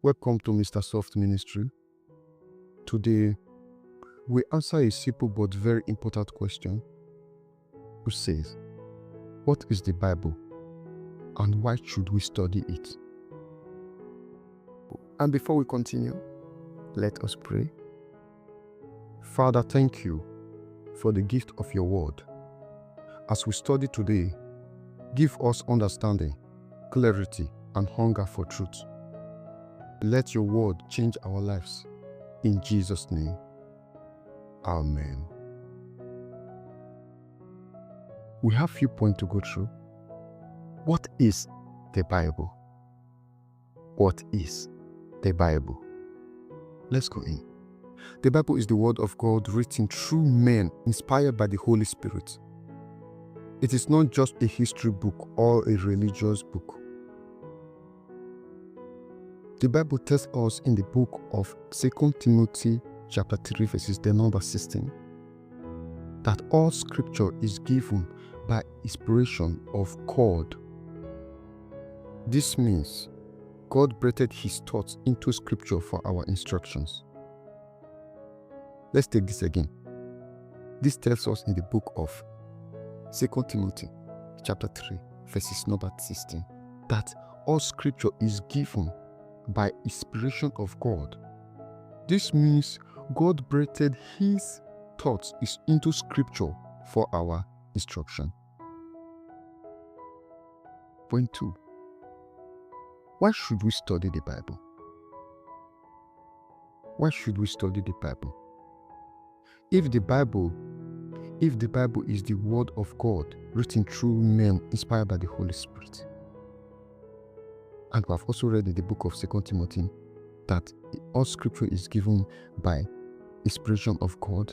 Welcome to Mr. Soft Ministry. Today, we answer a simple but very important question, which says, what is the Bible and why should we study it? And before we continue, let us pray. Father, thank you for the gift of your word. As we study today, give us understanding, clarity, and hunger for truth. Let your word change our lives. In Jesus' name, Amen. We have a few points to go through. What is the Bible? What is the Bible? Let's go in. The Bible is the word of God written through men, inspired by the Holy Spirit. It is not just a history book or a religious book. The Bible tells us in the book of 2 Timothy chapter 3 verses the number 16 that all scripture is given by inspiration of God. This means God breathed his thoughts into scripture for our instructions. Let's take this again. This tells us in the book of 2 Timothy chapter 3 verses number 16 that all scripture is given by inspiration of God. This means God breathed his thoughts into scripture for our instruction. Point 2. Why should we study the Bible? Why should we study the Bible? If the Bible is the word of God written through men inspired by the Holy Spirit, and we have also read in the book of 2 Timothy that all scripture is given by inspiration of God.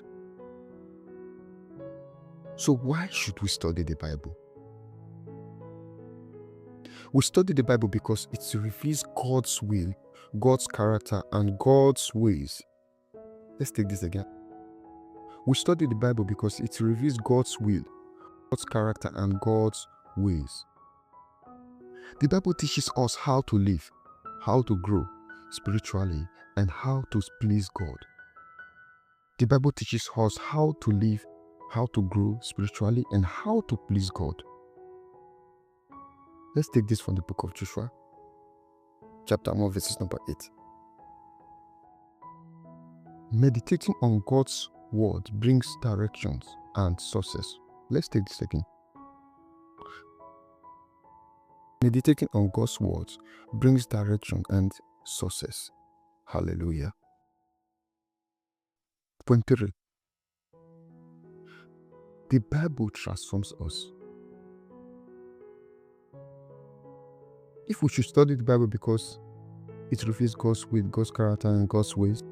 So why should we study the Bible? We study the Bible because it reveals God's will, God's character, and God's ways. Let's take this again. We study the Bible because it reveals God's will, God's character, and God's ways. The Bible teaches us how to live, how to grow spiritually, and how to please God. The Bible teaches us how to live, how to grow spiritually, and how to please God. Let's take this from the book of Joshua, chapter 1, verses number 8. Meditating on God's word brings directions and success. Let's take this again. Meditating on God's words brings direction and success. Hallelujah. Point 3. The Bible transforms us. If we should study the Bible because it reveals God's will, God's character, and God's ways,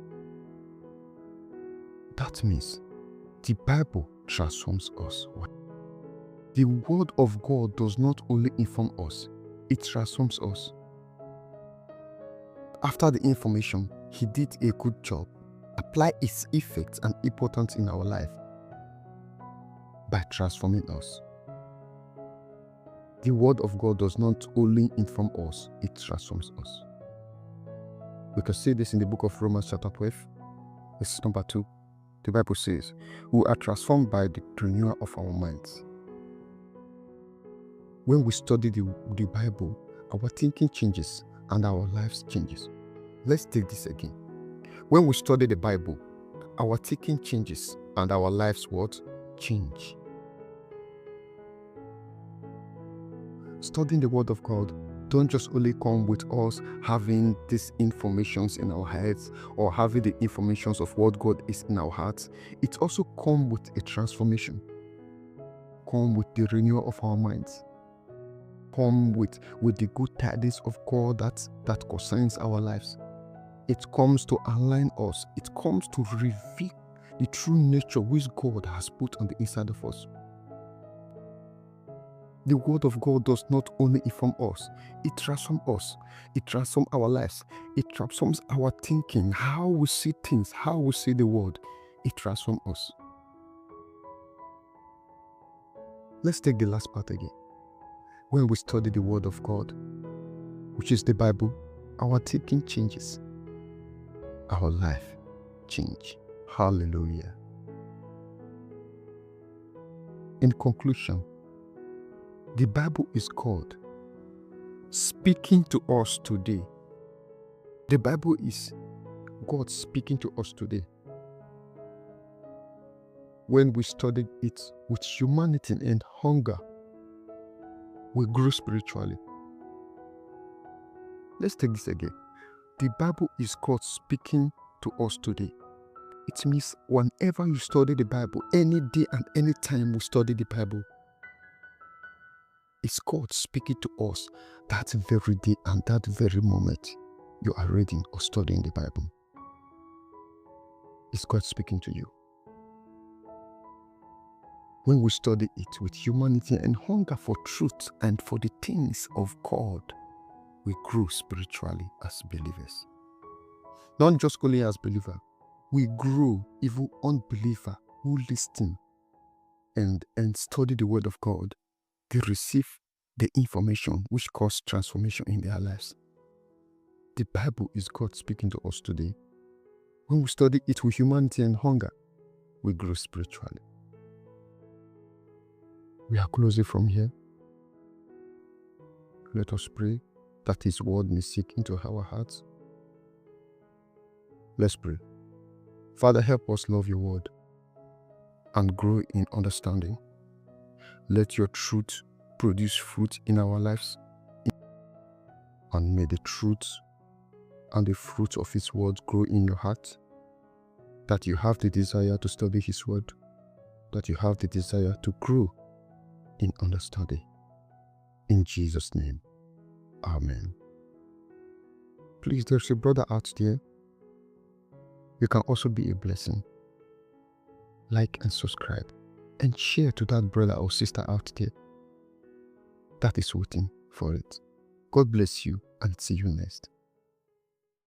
that means the Bible transforms us. The word of God does not only inform us, it transforms us. After the information, he did a good job. Apply its effects and importance in our life by transforming us. The word of God does not only inform us, it transforms us. We can see this in the book of Romans chapter 12, verse number 2. The Bible says, we are transformed by the renewal of our minds. When we study the Bible, our thinking changes and our lives changes. Let's take this again. When we study the Bible, our thinking changes and our lives what? Change. Studying the word of God don't just only come with us having these informations in our heads or having the informations of what God is in our hearts. It also comes with a transformation. Come with the renewal of our minds. Come with the good tidings of God that concerns our lives. It comes to align us. It comes to reveal the true nature which God has put on the inside of us. The word of God does not only inform us, it transforms us. It transforms our lives. It transforms our thinking, how we see things, how we see the world. It transforms us. Let's take the last part again. When we study the word of God, which is the Bible, our thinking changes, our life change. Hallelujah. In conclusion, the Bible is God speaking to us today. The Bible is God speaking to us today. When we studied it with humanity and hunger, we grew spiritually. Let's take this again. The Bible is God speaking to us today. It means whenever you study the Bible, any day and any time we study the Bible, it's God speaking to us that very day and that very moment you are reading or studying the Bible. It's God speaking to you. When we study it with humanity and hunger for truth and for the things of God, we grow spiritually as believers. Not just only as believers, we grow even unbeliever who listen and study the word of God. They receive the information which causes transformation in their lives. The Bible is God speaking to us today. When we study it with humanity and hunger, we grow spiritually. We are closing from here. Let us pray that His word may sink into our hearts. Let's pray. Father, help us love your word and grow in understanding. Let your truth produce fruit in our lives, and may the truth and the fruit of His word grow in your heart, that you have the desire to study His word, that you have the desire to grow in understanding. In Jesus' name, amen. Please, there's a brother out there. You can also be a blessing. Like and subscribe and share to that brother or sister out there that is waiting for it. God bless you and see you next.